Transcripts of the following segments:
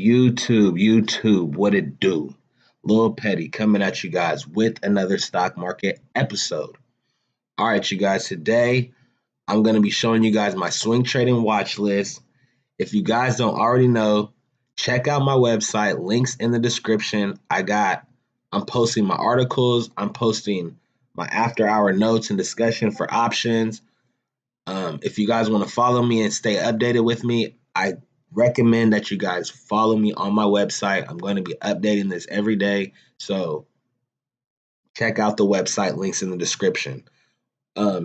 YouTube, what it do? Lil Petty coming at you guys with another stock market episode. All right, you guys, today I'm going to be showing you guys my swing trading watch list. If you guys don't already know, check out my website, links in the description. I'm posting my articles, I'm posting my after hour notes and discussion for options. If you guys want to follow me and stay updated with me, I recommend that you guys follow me on my website. I'm going to be updating this every day. So check out the website, links in the description.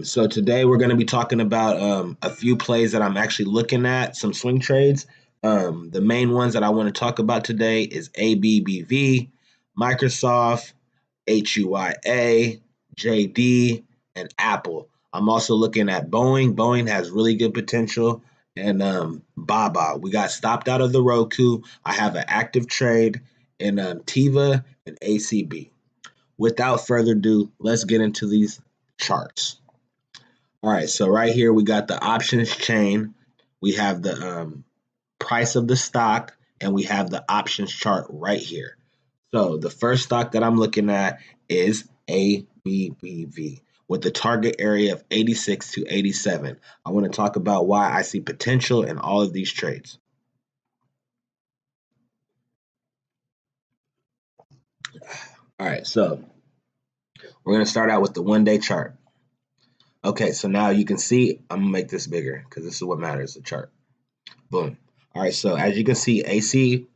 So today we're going to be talking about a few plays that I'm actually looking at, some swing trades. The main ones that I want to talk about today is ABBV, Microsoft, HUYA, JD, and Apple. I'm also looking at Boeing. Boeing has really good potential. And Baba. We got stopped out of the Roku. I have an active trade in Tiva and ACB. Without further ado, let's get into these charts. All right, so right here we got the options chain. We have the price of the stock, and we have the options chart right here. So the first stock that I'm looking at is ABBV with the target area of 86 to 87. I want to talk about why I see potential in all of these trades. All right, so we're going to start out with the one-day chart. Okay, so now you can see, I'm going to make this bigger because this is what matters, the chart. Boom. All right, so as you can see,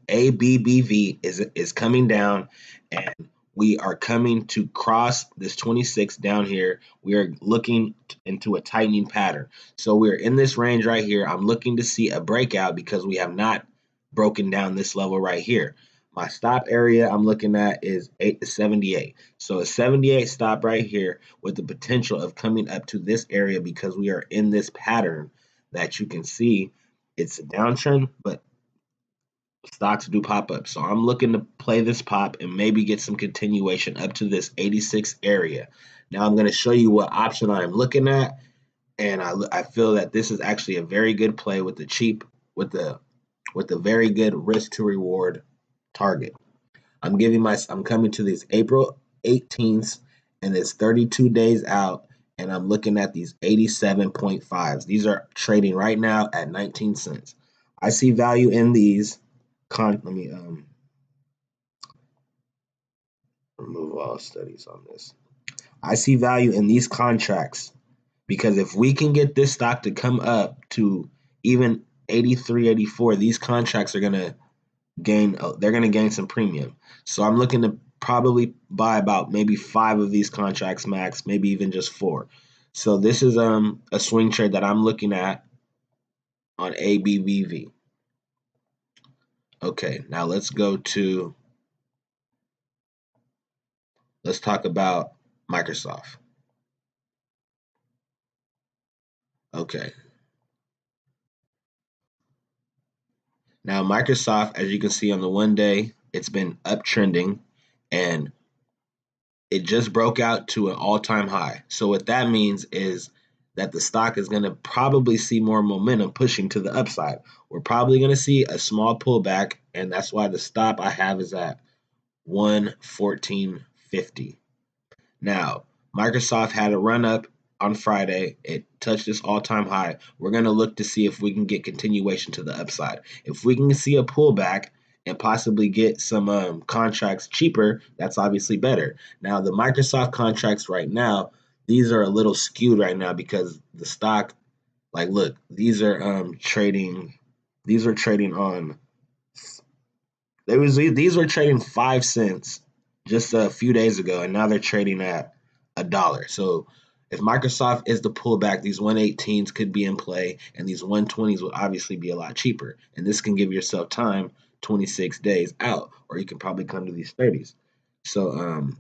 ABBV is coming down, and we are coming to cross this 26 down here. We are looking into a tightening pattern. So we're in this range right here. I'm looking to see a breakout because we have not broken down this level right here. My stop area I'm looking at is 78. So a 78 stop right here with the potential of coming up to this area because we are in this pattern that you can see. It's a downtrend, but stocks do pop up. So I'm looking to play this pop and maybe get some continuation up to this 86 area. Now I'm going to show you what option I'm looking at, and I feel that this is actually a very good play with the very good risk to reward target. I'm coming to these April 18th, and it's 32 days out, and I'm looking at these 87.5s. These are trading right now at 19 cents. I see value in these. Let me remove all studies on this. I see value in these contracts because if we can get this stock to come up to even 83, 84, these contracts are going to gain some premium. So I'm looking to probably buy about maybe 5 of these contracts max, maybe even just 4. So this is a swing trade that I'm looking at on ABBV. Okay, now let's talk about Microsoft. Okay. Now Microsoft, as you can see on the one day, it's been uptrending, and it just broke out to an all-time high. So what that means is that the stock is going to probably see more momentum pushing to the upside. We're probably going to see a small pullback, and that's why the stop I have is at 114.50. Now, Microsoft had a run up on Friday. It touched this all-time high. We're going to look to see if we can get continuation to the upside. If we can see a pullback and possibly get some contracts cheaper, that's obviously better. Now, the Microsoft contracts right now, these are a little skewed right now because the stock, like, look, these are trading on, these were trading 5 cents just a few days ago, and now they're trading at $1. So if Microsoft is the pullback, these 118s could be in play, and these 120s would obviously be a lot cheaper. And this can give yourself time 26 days out, or you can probably come to these 30s. So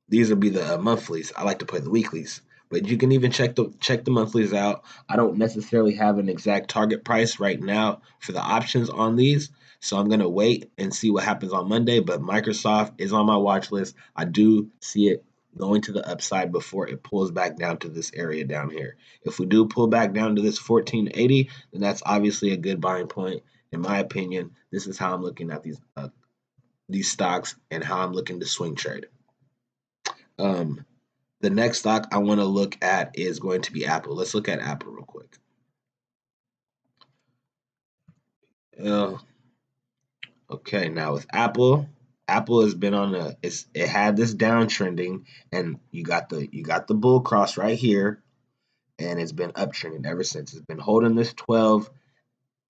these would be the monthlies. I like to play the weeklies, but you can even check the monthlies out. I don't necessarily have an exact target price right now for the options on these, so I'm gonna wait and see what happens on Monday. But Microsoft is on my watch list. I do see it going to the upside before it pulls back down to this area down here. If we do pull back down to this 1480, then that's obviously a good buying point. In my opinion, this is how I'm looking at these stocks and how I'm looking to swing trade. The next stock I want to look at is going to be Apple. Let's look at Apple real quick. Okay, now with Apple, Apple has been on it had this downtrending, and you got the bull cross right here, and it's been uptrending ever since. It's been holding this 12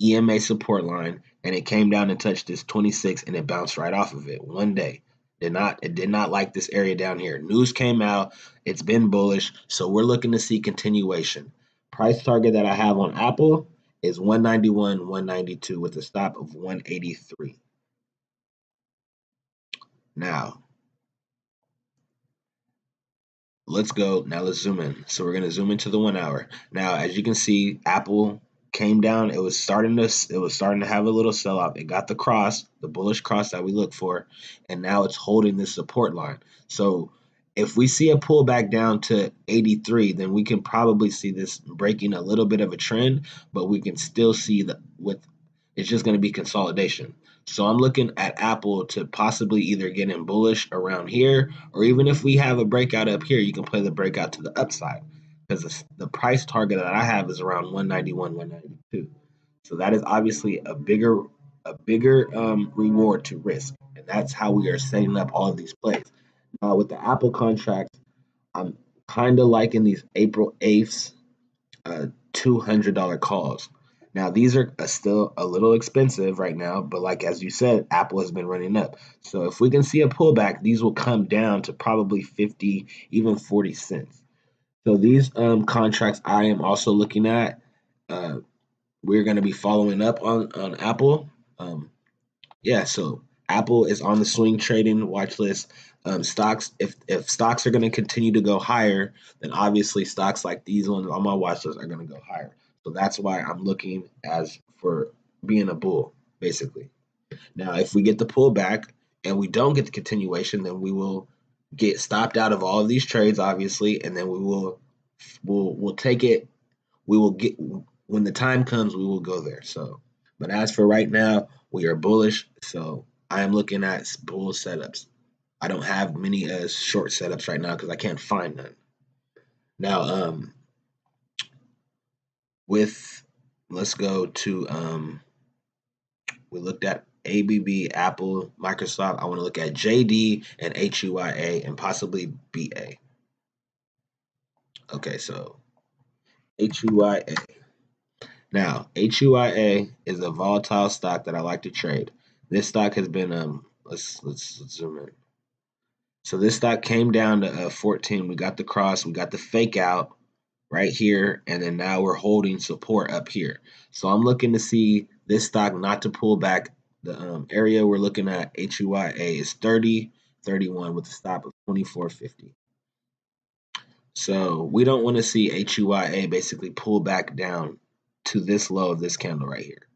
EMA support line, and it came down and touched this 26, and it bounced right off of it one day. It did not like this area down here. News came out, it's been bullish, so we're looking to see continuation. Price target that I have on Apple is 191, 192 with a stop of 183. Now, let's go. Now let's zoom in. So we're going to zoom into the 1 hour. Now, as you can see, Apple came down. It was starting to have a little sell off. It got the cross, the bullish cross that we look for, and now it's holding this support line. So if we see a pullback down to 83, then we can probably see this breaking a little bit of a trend, but we can still see it's just going to be consolidation. So I'm looking at Apple to possibly either get in bullish around here, or even if we have a breakout up here, you can play the breakout to the upside, because the price target that I have is around 191, 192. So that is obviously a bigger reward to risk, and that's how we are setting up all of these plays. Now with the Apple contracts, I'm kind of liking these April 8th $200 calls. Now these are still a little expensive right now, but like as you said, Apple has been running up. So if we can see a pullback, these will come down to probably 50, even 40 cents. So these contracts I am also looking at. We're going to be following up on Apple. Yeah, so Apple is on the swing trading watch list. Stocks, if stocks are going to continue to go higher, then obviously stocks like these ones on my watch list are going to go higher. So that's why I'm looking as for being a bull, basically. Now, if we get the pullback and we don't get the continuation, then we will get stopped out of all of these trades, obviously, and then we'll take it. We will get when the time comes, we will go there. So, but as for right now, we are bullish. So I am looking at bull setups. I don't have many short setups right now because I can't find none. Now, let's go to we looked at ABB, Apple, Microsoft. I want to look at JD and HUIA and possibly BA. Okay, so HUIA. Now, HUIA is a volatile stock that I like to trade. This stock has been let's zoom in. So this stock came down to 14. We got the cross, we got the fake out right here, and then now we're holding support up here. So I'm looking to see this stock not to pull back. The area we're looking at HUIA is 30, 31 with a stop of 24.50. So we don't want to see HUIA basically pull back down to this low of this candle right here.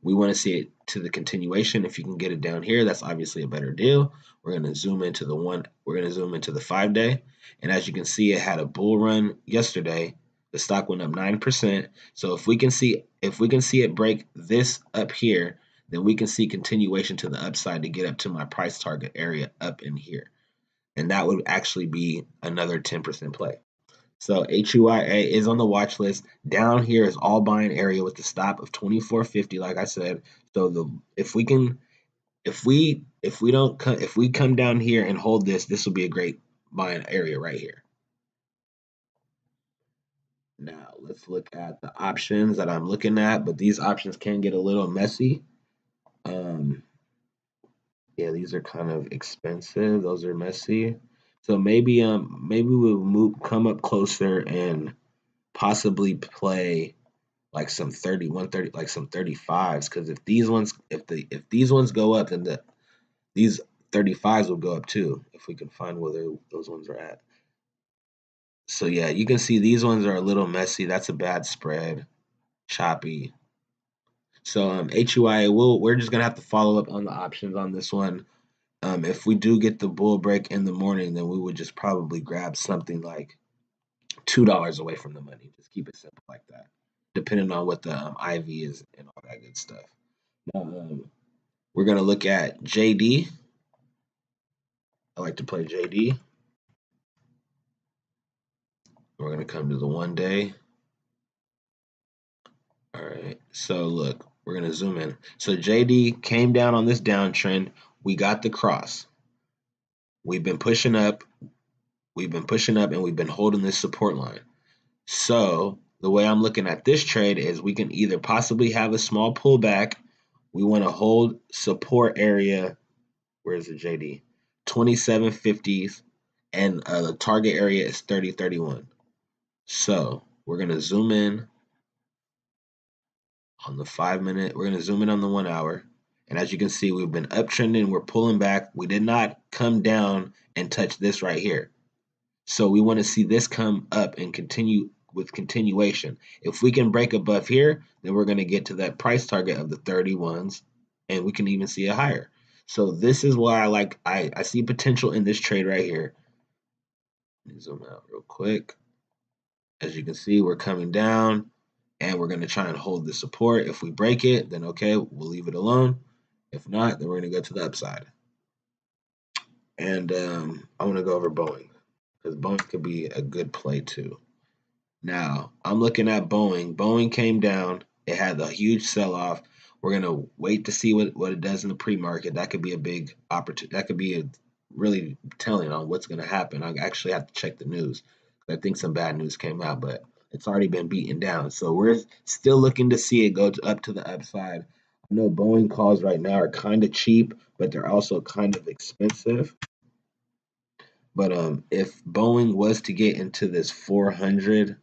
We want to see it to the continuation. If you can get it down here, that's obviously a better deal. We're going to zoom into the 5-day. And as you can see, it had a bull run yesterday. The stock went up 9%. So if we can see it break this up here, then we can see continuation to the upside to get up to my price target area up in here. And that would actually be another 10% play. So HUIA is on the watch list. Down here is all buying area with the stop of 24.50, like I said. So if we come down here and hold this will be a great buying area right here. Now let's look at the options that I'm looking at, but these options can get a little messy. Yeah, these are kind of expensive. Those are messy. So maybe we'll come up closer and possibly play like some 3130, like some 35s, because if these ones go up, then these 35s will go up too, if we can find where those ones are at. So yeah, you can see these ones are a little messy. That's a bad spread, choppy. So HUIA, we're just gonna have to follow up on the options on this one. If we do get the bull break in the morning, then we would just probably grab something like $2 away from the money. Just keep it simple like that, depending on what the IV is and all that good stuff. Now, we're gonna look at JD. I like to play JD. We're gonna come to the 1 day. All right. So look, we're gonna zoom in. So JD came down on this downtrend. We got the cross. We've been pushing up. We've been pushing up, and we've been holding this support line. So the way I'm looking at this trade is we can either possibly have a small pullback. We want to hold support area. Where's the JD? 2750s, and the target area is 3031. So we're gonna zoom in on the 5 minute. We're gonna zoom in on the 1 hour, and as you can see, we've been uptrending. We're pulling back. We did not come down and touch this right here. So we want to see this come up and continue with continuation. If we can break above here, then we're going to get to that price target of the 31s, and we can even see it higher. So this is why I see potential in this trade right here. Let me zoom out real quick. As you can see, we're coming down, and we're going to try and hold the support. If we break it, then okay, we'll leave it alone. If not, then we're going to go to the upside. And I want to go over Boeing, because Boeing could be a good play too. Now, I'm looking at Boeing. Boeing came down. It had a huge sell-off. We're going to wait to see what it does in the pre-market. That could be a big opportunity. That could be really telling on what's going to happen. I actually have to check the news. I think some bad news came out, but it's already been beaten down. So we're still looking to see it go up to the upside. I know Boeing calls right now are kind of cheap, but they're also kind of expensive. But if Boeing was to get into this 400,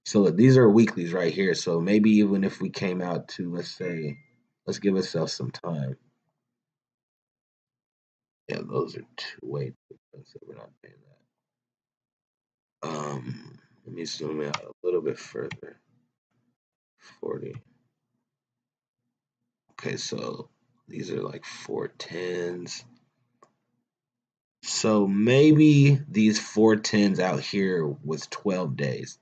so these are weeklies right here. So maybe even if we came out to, let's give ourselves some time. Yeah, those are way too expensive. We're not paying that. Let me zoom out a little bit further. 40. Okay, so these are like 410s. So maybe these 410s out here with 12 days.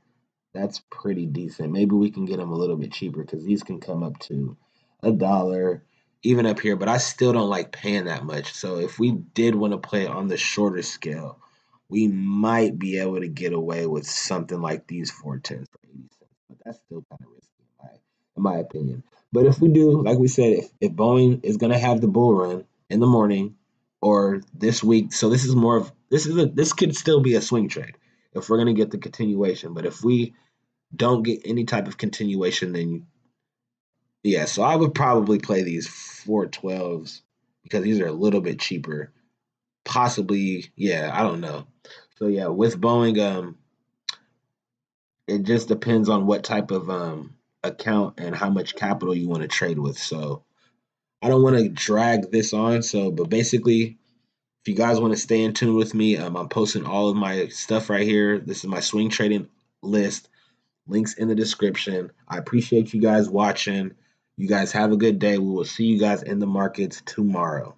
That's pretty decent. Maybe we can get them a little bit cheaper because these can come up to $1, even up here. But I still don't like paying that much. So if we did want to play on the shorter scale, we might be able to get away with something like these 410s for 80 cents. But that's still kind of risky in my opinion. But if we do, like we said, if Boeing is going to have the bull run in the morning or this week, so this is more of this could still be a swing trade if we're going to get the continuation. But if we don't get any type of continuation, then yeah. So I would probably play these 412s because these are a little bit cheaper. Possibly, yeah. I don't know. So yeah, with Boeing, it just depends on what type of account and how much capital you want to trade with. So I don't want to drag this on. So, but basically, if you guys want to stay in tune with me, I'm posting all of my stuff right here. This is my swing trading list. Links in the description. I appreciate you guys watching. You guys have a good day. We will see you guys in the markets tomorrow.